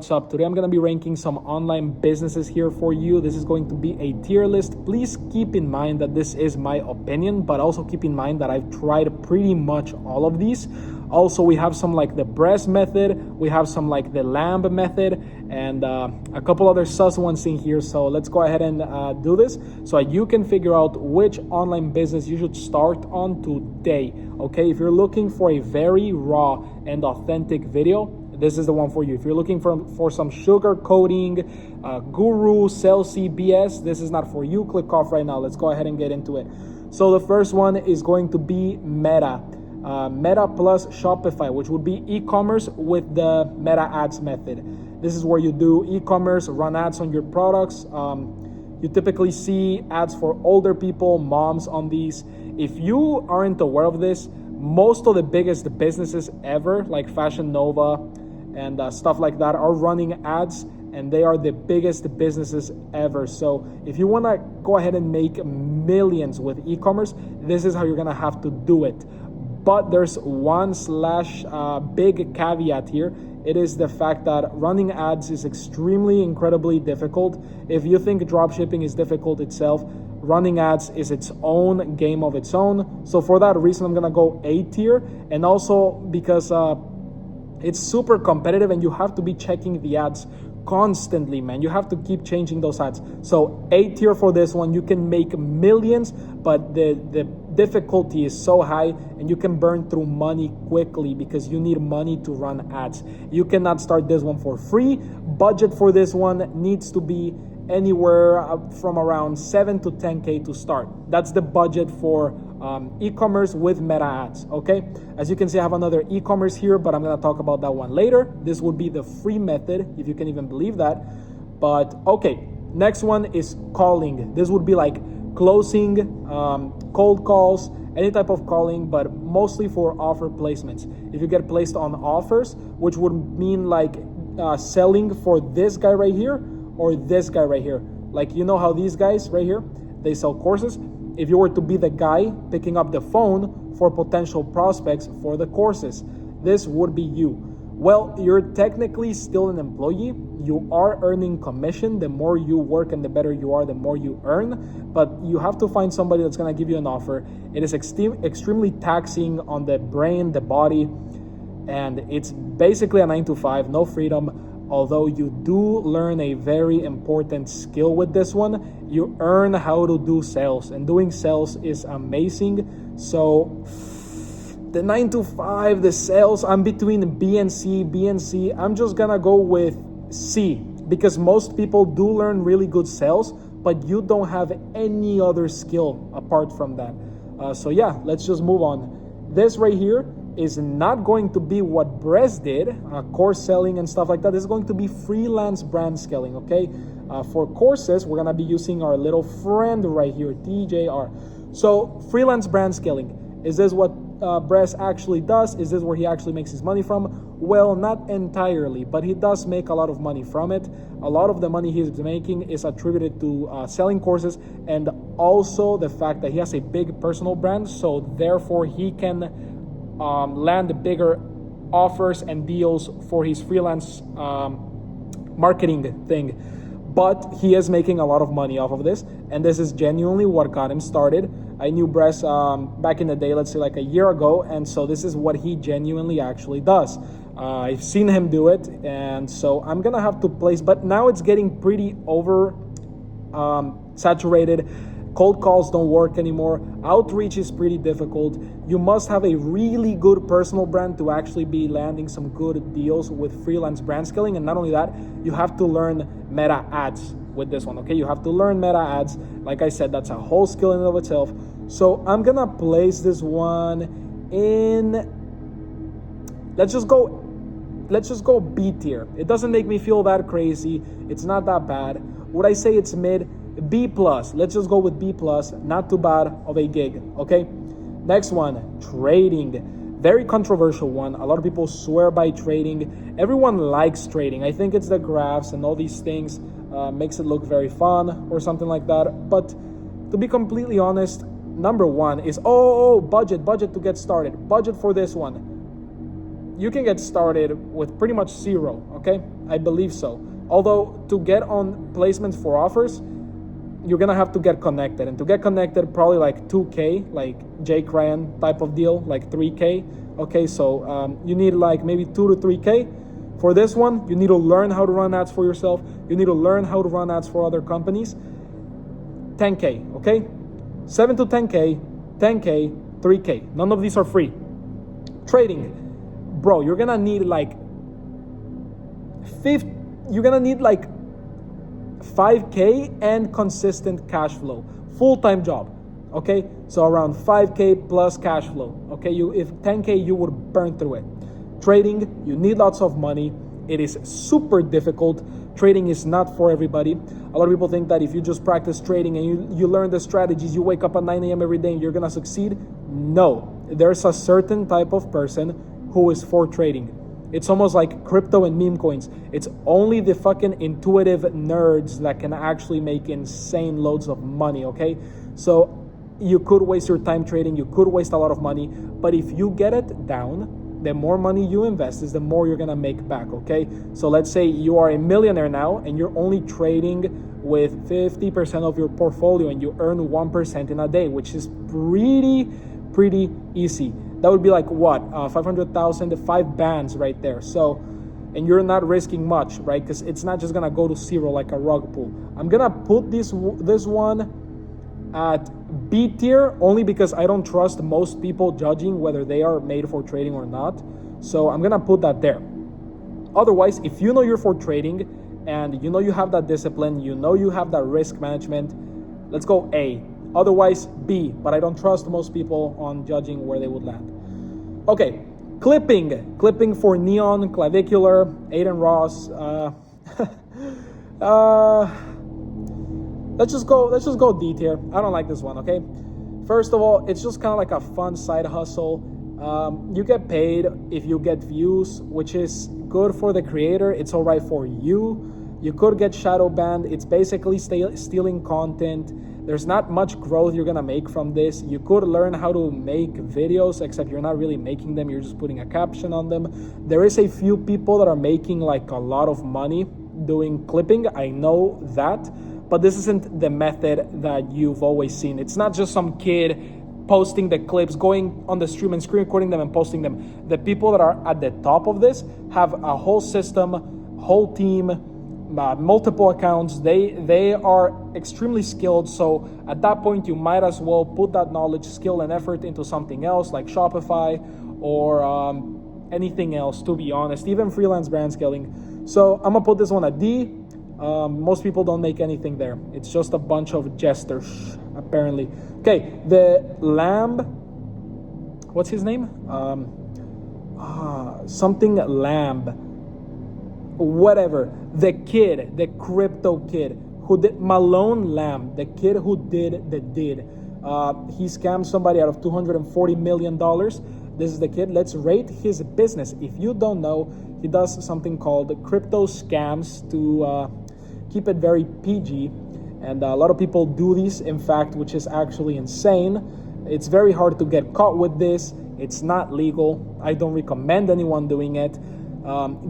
What's up? Today I'm going to be ranking some online businesses here for you. This is going to be a tier list. Please keep in mind that this is my opinion, but also keep in mind that I've tried pretty much all of these. Also, we have some like the breast method, we have some like the lamb method, and a couple other sus ones in here. So let's go ahead and do this so you can figure out which online business you should start on today. Okay, if you're looking for a very raw and authentic video, this is the one for you. If you're looking for some sugar coating, guru, salesy BS, this is not for you. Click off right now. Let's go ahead and get into it. So the first one is going to be Meta. Meta plus Shopify, which would be e-commerce with the Meta ads method. This is where you do e-commerce, run ads on your products. You typically see ads for older people, moms on these. If you aren't aware of this, most of the biggest businesses ever, like Fashion Nova and stuff like that, are running ads, and they are the biggest businesses ever. So if you want to go ahead and make millions with e-commerce, this is how you're going to have to do it. But there's one big caveat here. It is the fact that running ads is incredibly difficult. If you think dropshipping is difficult itself, running ads is its own game of its own. So for that reason, I'm gonna go A tier, and also because it's super competitive and you have to be checking the ads constantly, man. You have to keep changing those ads. So A tier for this one. You can make millions, but the difficulty is so high and you can burn through money quickly because you need money to run ads. You cannot start this one for free. Budget for this one needs to be anywhere from around 7 to 10K to start. That's the budget for e-commerce with Meta ads, okay? As you can see, I have another e-commerce here, but I'm gonna talk about that one later. This would be the free method, if you can even believe that. But okay, next one is calling. This would be like closing, cold calls, any type of calling, but mostly for offer placements. If you get placed on offers, which would mean like selling for this guy right here or this guy right here. Like, you know how these guys right here, they sell courses. If you were to be the guy picking up the phone for potential prospects for the courses, this would be you. Well, you're technically still an employee. You are earning commission. The more you work and the better you are, the more you earn. But you have to find somebody that's going to give you an offer. It is extremely taxing on the brain, the body, and it's basically a 9 to 5, no freedom. Although you do learn a very important skill with this one, you earn how to do sales, and doing sales is amazing. So the 9 to 5, the sales, I'm between B and C. I'm just gonna go with C because most people do learn really good sales, but you don't have any other skill apart from that. So yeah, let's just move on. This right here is not going to be what Brez did, course selling and stuff like that. This is going to be freelance brand scaling, okay? For courses, we're gonna be using our little friend right here, TJR. So freelance brand scaling, is this what Brez actually does? Is this where he actually makes his money from? Well, not entirely, but he does make a lot of money from it. A lot of the money he's making is attributed to selling courses, and also the fact that he has a big personal brand, so therefore he can land bigger offers and deals for his freelance marketing thing. But he is making a lot of money off of this, and this is genuinely what got him started. I knew Brez back in the day, let's say like a year ago, and so this is what he genuinely actually does. I've seen him do it, and so I'm gonna have to place, but now it's getting pretty over saturated. Cold calls don't work anymore. Outreach is pretty difficult. You must have a really good personal brand to actually be landing some good deals with freelance brand scaling. And not only that, you have to learn Meta ads with this one, okay? You have to learn Meta ads. Like I said, that's a whole skill in and of itself. So I'm gonna place this one in, let's just go B tier. It doesn't make me feel that crazy. It's not that bad. Would I say it's mid? B plus. Let's just go with B plus. Not too bad of a gig, okay? Next one, trading. Very controversial one. A lot of people swear by trading. Everyone likes trading. I think it's the graphs and all these things makes it look very fun or something like that. But to be completely honest, number one is budget to get started. Budget for this one. you can get started with pretty much zero, okay? I believe so. Although to get on placements for offers, you're gonna have to get connected, and to get connected, probably like 2K, like Jake Ryan type of deal, like 3K. Okay, so you need like maybe 2 to 3K. For this one, you need to learn how to run ads for yourself. You need to learn how to run ads for other companies. 10K, okay? 7 to 10K, 10K, 3K. None of these are free. Trading, bro, you're gonna need like 5K and consistent cash flow. Full-time job, okay? So around 5K plus cash flow, okay? If 10K, you would burn through it. Trading, you need lots of money. It is super difficult. Trading is not for everybody. A lot of people think that if you just practice trading and you learn the strategies, you wake up at 9 a.m. every day and you're gonna succeed. No, there's a certain type of person who is for trading. It's almost like crypto and meme coins. It's only the fucking intuitive nerds that can actually make insane loads of money, okay? So you could waste your time trading, you could waste a lot of money, but if you get it down, the more money you invest is the more you're gonna make back, okay? So let's say you are a millionaire now and you're only trading with 50% of your portfolio and you earn 1% in a day, which is pretty easy. That would be like what? 500,000, 5 bands right there. So, and you're not risking much, right? Because it's not just gonna go to zero like a rug pull. I'm gonna put this one at B tier only because I don't trust most people judging whether they are made for trading or not. So I'm gonna put that there. Otherwise, if you know you're for trading and you know you have that discipline, you know you have that risk management, let's go A. Otherwise, B, but I don't trust most people on judging where they would land. Okay, clipping for Neon, Clavicular, Aiden Ross. Let's just go D tier. I don't like this one, okay? First of all, it's just kind of like a fun side hustle. You get paid if you get views, which is good for the creator. It's all right for you. You could get shadow banned. It's basically stealing content. There's not much growth you're gonna make from this. You could learn how to make videos, except you're not really making them. You're just putting a caption on them. There is a few people that are making like a lot of money doing clipping. I know that. But this isn't the method that you've always seen. It's not just some kid posting the clips, going on the stream and screen recording them and posting them. The people that are at the top of this have a whole system, whole team, multiple accounts. They are extremely skilled. So at that point, you might as well put that knowledge, skill, and effort into something else like Shopify or anything else, to be honest, even freelance brand scaling. So I'm gonna put this one at D. Most people don't make anything there. It's just a bunch of jesters, apparently. Okay, the Lamb, what's his name? Something Lamb. Whatever. The kid, the crypto kid, who did Malone Lamb, the kid who did the did. He scammed somebody out of $240 million. This is the kid. Let's rate his business. If you don't know, he does something called crypto scams to keep it very PG. And a lot of people do these, in fact, which is actually insane. It's very hard to get caught with this. It's not legal. I don't recommend anyone doing it.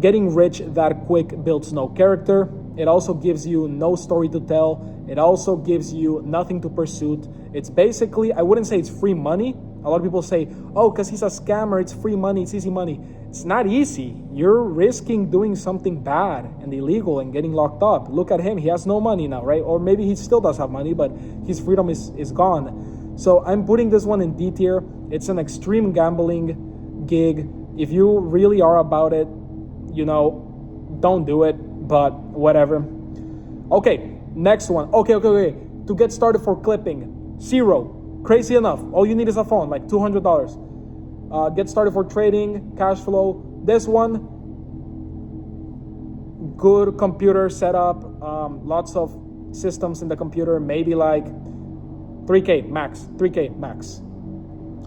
Getting rich that quick builds no character. It also gives you no story to tell. It also gives you nothing to pursue. It's basically, I wouldn't say it's free money. A lot of people say, oh, because he's a scammer, it's free money, it's easy money. It's not easy. You're risking doing something bad and illegal and getting locked up. Look at him. He has no money now, right? Or maybe he still does have money, but his freedom is gone. So I'm putting this one in D tier. It's an extreme gambling gig. If you really are about it, you know, don't do it, but whatever. Okay, next one. Okay. To get started for clipping, 0. Crazy enough. All you need is a phone, like $200. Get started for trading, cash flow. This one, good computer setup, lots of systems in the computer, maybe like 3K max.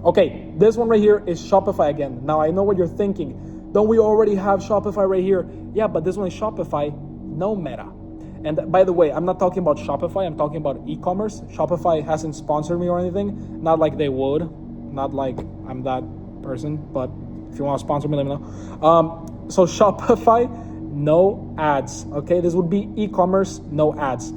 Okay, this one right here is Shopify again. Now I know what you're thinking. Don't we already have Shopify right here? Yeah, but this one is Shopify, no Meta. And by the way, I'm not talking about Shopify, I'm talking about e-commerce. Shopify hasn't sponsored me or anything. Not like they would. Not like I'm that person, but If you want to sponsor me, let me know. So Shopify, no ads. Okay, this would be e-commerce, no ads.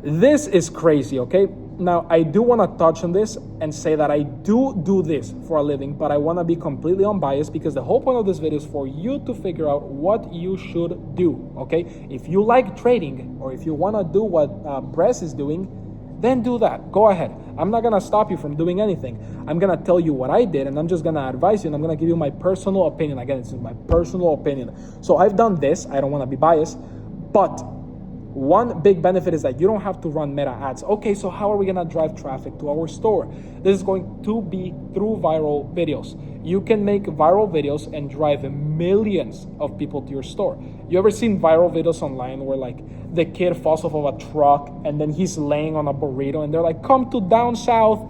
This is crazy. Okay, now I do want to touch on this and say that I do this for a living, but I want to be completely unbiased because the whole point of this video is for you to figure out what you should do. Okay, if you like trading or if you want to do what Press is doing, then do that. Go ahead. I'm not gonna stop you from doing anything. I'm gonna tell you what I did, and I'm just gonna advise you, and I'm gonna give you my personal opinion. Again, it's my personal opinion. So I've done this. I don't want to be biased, but one big benefit is that you don't have to run meta ads. Okay, so how are we gonna drive traffic to our store? This is going to be through viral videos. You can make viral videos and drive millions of people to your store. You ever seen viral videos online where like the kid falls off of a truck and then he's laying on a burrito and they're like, come to down south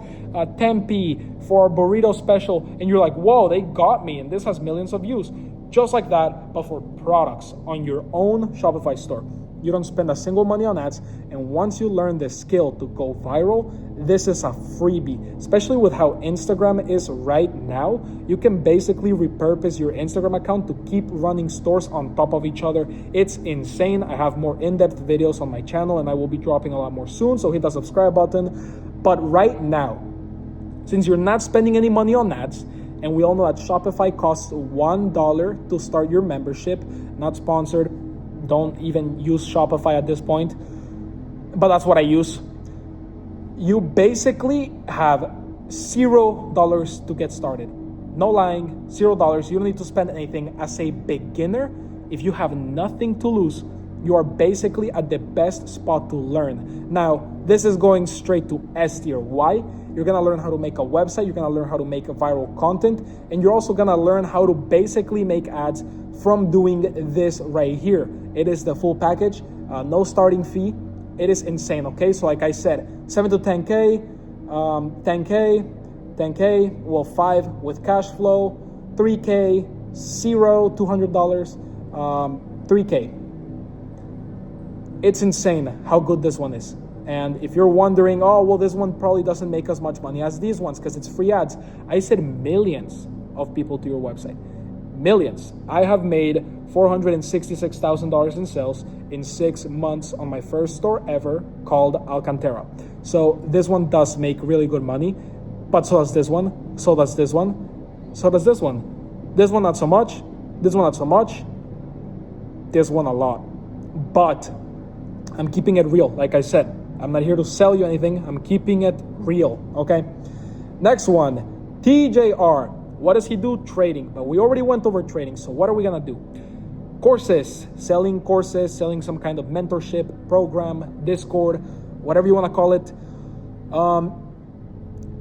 Tempe for a burrito special, and you're like, whoa, they got me, and this has millions of views. Just like that, but for products on your own Shopify store. You don't spend a single money on ads, and once you learn the skill to go viral, this is a freebie. Especially with how Instagram is right now, you can basically repurpose your Instagram account to keep running stores on top of each other. It's insane. I have more in-depth videos on my channel, and I will be dropping a lot more soon, so hit the subscribe button. But right now, since you're not spending any money on ads, and we all know that Shopify costs $1 to start your membership, not sponsored. Don't even use Shopify at this point, but that's what I use. You basically have $0 to get started. No lying, $0. You don't need to spend anything. As a beginner, if you have nothing to lose, you are basically at the best spot to learn. Now, this is going straight to S tier. Why? You're gonna learn how to make a website, you're gonna learn how to make viral content, and you're also gonna learn how to basically make ads from doing this right here. It is the full package, no starting fee. It is insane, okay? So like I said, 7 to 10K, 10K, well, 5 with cash flow, 3K, 0, $200, 3K. It's insane how good this one is. And if you're wondering, oh, well, this one probably doesn't make as much money as these ones because it's free ads. I said millions of people to your website. Millions. I have made $466,000 in sales in 6 months on my first store ever called Alcantara. So this one does make really good money, but so does this one, so does this one, so does this one. This one not so much, this one not so much, this one a lot. But I'm keeping it real, like I said. I'm not here to sell you anything. I'm keeping it real, okay? Next one, TJR. What does he do? Trading. But we already went over trading, so what are we gonna do? Courses, selling some kind of mentorship program, Discord, whatever you wanna call it.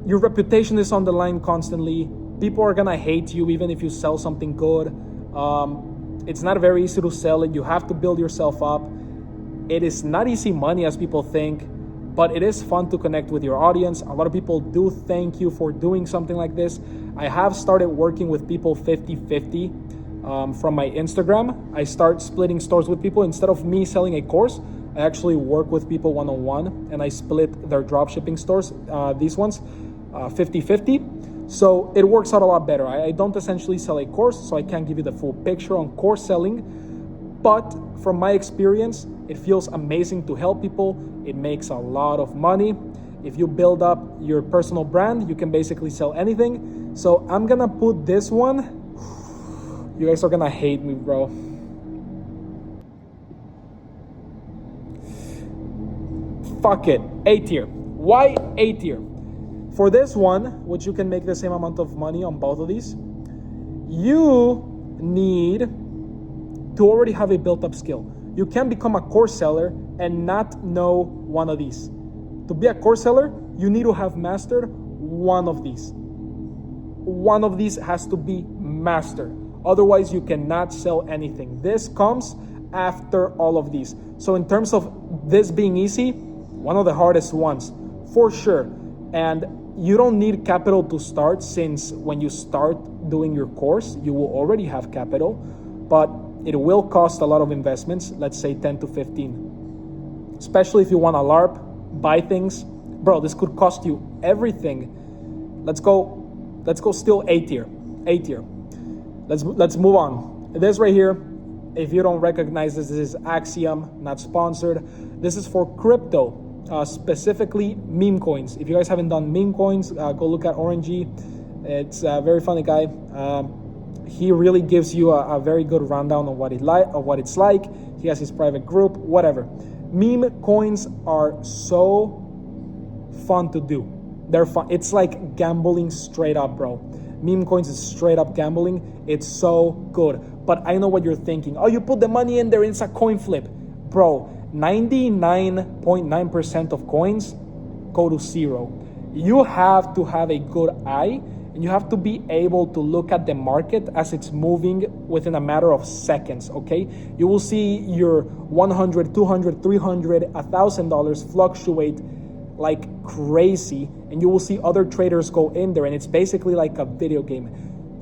Your reputation is on the line constantly. People are gonna hate you even if you sell something good. It's not very easy to sell it. You have to build yourself up. It is not easy money as people think, but it is fun to connect with your audience. A lot of people do thank you for doing something like this. I have started working with people 50-50 from my Instagram. I start splitting stores with people. Instead of me selling a course, I actually work with people one-on-one, and I split their dropshipping stores, these ones, 50-50. So it works out a lot better. I don't essentially sell a course, so I can't give you the full picture on course selling. But from my experience, it feels amazing to help people. It makes a lot of money. If you build up your personal brand, you can basically sell anything. So I'm gonna put this one. You guys are gonna hate me, bro. Fuck it, A tier. Why A tier? For this one, which you can make the same amount of money on both of these, you need to already have a built-up skill. You can become a course seller and not know one of these. To be a course seller, you need to have mastered one of these. One of these has to be mastered. Otherwise, you cannot sell anything. This comes after all of these. So in terms of this being easy, one of the hardest ones, for sure. And you don't need capital to start, since when you start doing your course, you will already have capital, but it will cost a lot of investments, let's say 10 to 15. Especially if you want to LARP, buy things. Bro, this could cost you everything. Let's go still A tier. A tier. Let's move on. This right here, if you don't recognize this is Axiom, not sponsored. This is for crypto, specifically meme coins. If you guys haven't done meme coins, go look at Orangey. It's a very funny guy. He really gives you a very good rundown of what it's like. He has his private group, whatever. Meme coins are so fun to do. They're fun. It's like gambling straight up, bro. Meme coins is straight up gambling. It's so good. But I know what you're thinking. Oh, you put the money in there, it's a coin flip. Bro, 99.9% of coins go to zero. You have to have a good eye, and you have to be able to look at the market as it's moving within a matter of seconds, okay? You will see your $100, $200, $300, $1,000 fluctuate like crazy, and you will see other traders go in there, and it's basically like a video game.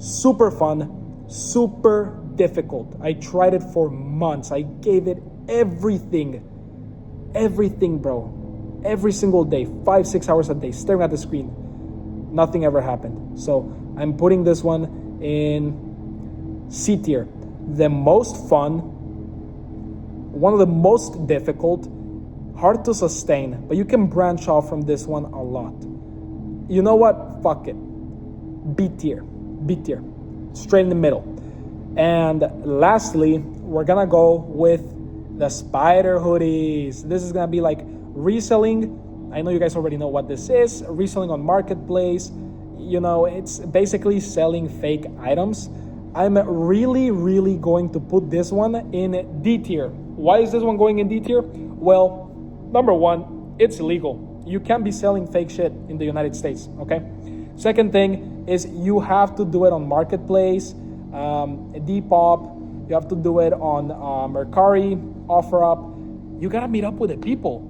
Super fun, super difficult. I tried it for months. I gave it everything, bro. Every single day, 5-6 hours a day, staring at the screen. Nothing ever happened. So I'm putting this one in C tier. The most fun, one of the most difficult, hard to sustain, but you can branch off from this one a lot. You know what? Fuck it. B tier. Straight in the middle. And lastly, we're gonna go with the spider hoodies. This is gonna be like reselling. I know you guys already know what this is. Reselling on marketplace. You know, it's basically selling fake items. I'm really going to put this one in D tier. Why is this one going in D tier? Well, number one, it's illegal. You can't be selling fake shit in the United States, okay? Second thing is you have to do it on Marketplace, Depop. You have to do it on Mercari, OfferUp. You gotta meet up with the people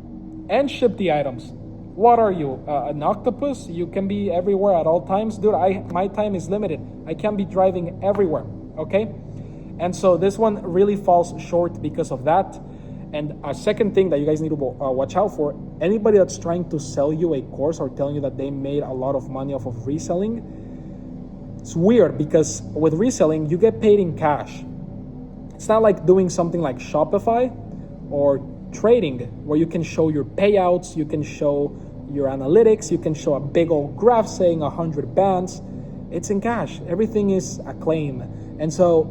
and ship the items. What are you, an octopus? You can be everywhere at all times? Dude, my time is limited. I can't be driving everywhere, okay? And so this one really falls short because of that. And a second thing that you guys need to watch out for, anybody that's trying to sell you a course or telling you that they made a lot of money off of reselling, it's weird because with reselling, you get paid in cash. It's not like doing something like Shopify or trading where you can show your payouts, you can show your analytics, you can show a big old graph saying 100 bands. It's in cash. Everything is a claim. And so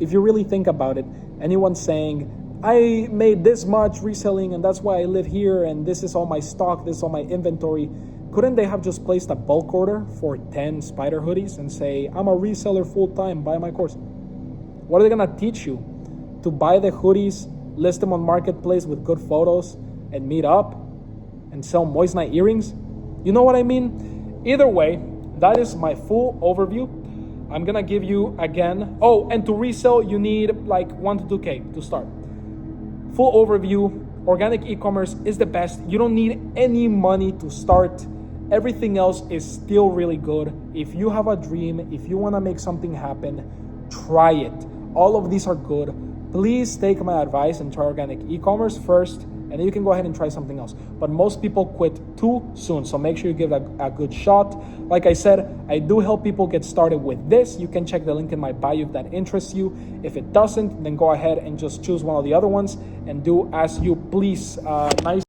if you really think about it, anyone saying, I made this much reselling and that's why I live here and this is all my stock, this is all my inventory, couldn't they have just placed a bulk order for 10 spider hoodies and say, I'm a reseller full time, buy my course? What are they gonna teach you? To buy the hoodies, list them on Marketplace with good photos and meet up and sell Moist Night earrings? You know what I mean? Either way, that is my full overview. I'm gonna give you again, oh, and to resell, you need like 1 to 2K to start. Full overview, organic e-commerce is the best. You don't need any money to start. Everything else is still really good. If you have a dream, if you wanna make something happen, try it. All of these are good. Please take my advice and try organic e-commerce first, and then you can go ahead and try something else. But most people quit too soon, so make sure you give it a good shot. Like I said, I do help people get started with this. You can check the link in my bio if that interests you. If it doesn't, then go ahead and just choose one of the other ones and do as you please. Nice.